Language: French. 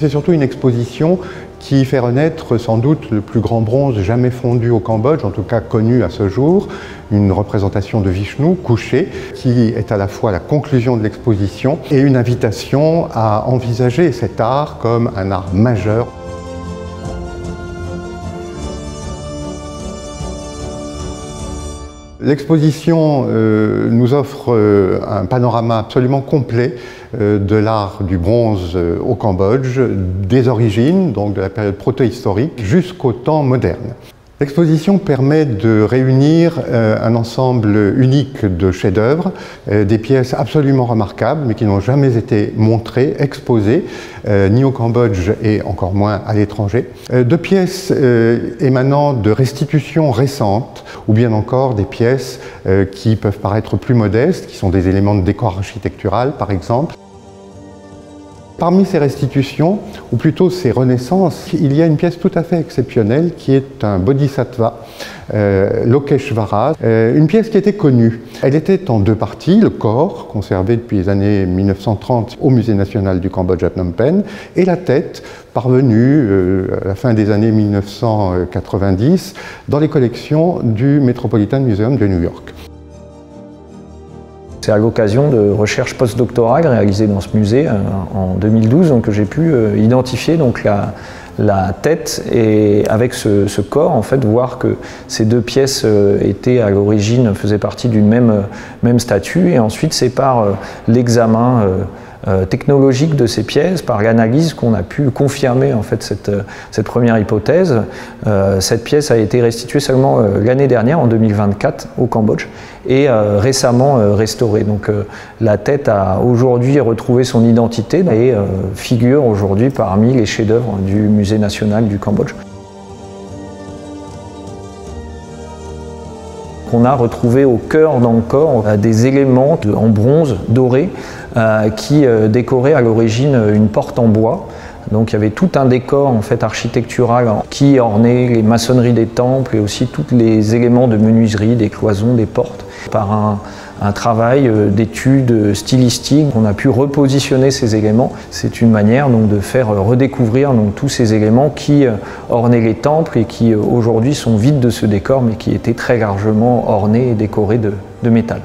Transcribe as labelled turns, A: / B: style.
A: C'est surtout une exposition qui fait renaître sans doute le plus grand bronze jamais fondu au Cambodge, en tout cas connu à ce jour, une représentation de Vishnu couché, qui est à la fois la conclusion de l'exposition et une invitation à envisager cet art comme un art majeur. L'exposition nous offre un panorama absolument complet de l'art du bronze au Cambodge, des origines, donc de la période protohistorique, jusqu'au temps moderne. L'exposition permet de réunir un ensemble unique de chefs-d'œuvre, des pièces absolument remarquables, mais qui n'ont jamais été montrées, exposées, ni au Cambodge et encore moins à l'étranger, de pièces émanant de restitutions récentes, ou bien encore des pièces qui peuvent paraître plus modestes, qui sont des éléments de décor architectural par exemple. Parmi ces restitutions, ou plutôt ces renaissances, il y a une pièce tout à fait exceptionnelle qui est un bodhisattva, Lokeshvara, une pièce qui était connue. Elle était en deux parties, le corps, conservé depuis les années 1930 au Musée national du Cambodge à Phnom Penh, et la tête, parvenue à la fin des années 1990 dans les collections du Metropolitan Museum de New York.
B: C'est à l'occasion de recherches postdoctorales réalisées dans ce musée en 2012 donc, que j'ai pu identifier donc, la tête et avec ce corps, en fait, voir que ces deux pièces étaient à l'origine, faisaient partie d'une même statue, et ensuite c'est par l'examen technologique de ces pièces, par l'analyse qu'on a pu confirmer en fait cette première hypothèse. Cette pièce a été restituée seulement l'année dernière, en 2024, au Cambodge, et récemment restaurée. Donc la tête a aujourd'hui retrouvé son identité et figure aujourd'hui parmi les chefs-d'œuvre du Musée national du Cambodge. On a retrouvé au cœur dans le corps des éléments en bronze doré qui décoraient à l'origine une porte en bois. Donc il y avait tout un décor en fait architectural qui ornait les maçonneries des temples et aussi tous les éléments de menuiserie, des cloisons, des portes. Par un travail d'étude stylistique, on a pu repositionner ces éléments. C'est une manière donc, de faire redécouvrir donc, tous ces éléments qui ornaient les temples et qui aujourd'hui sont vides de ce décor mais qui étaient très largement ornés et décorés de métal.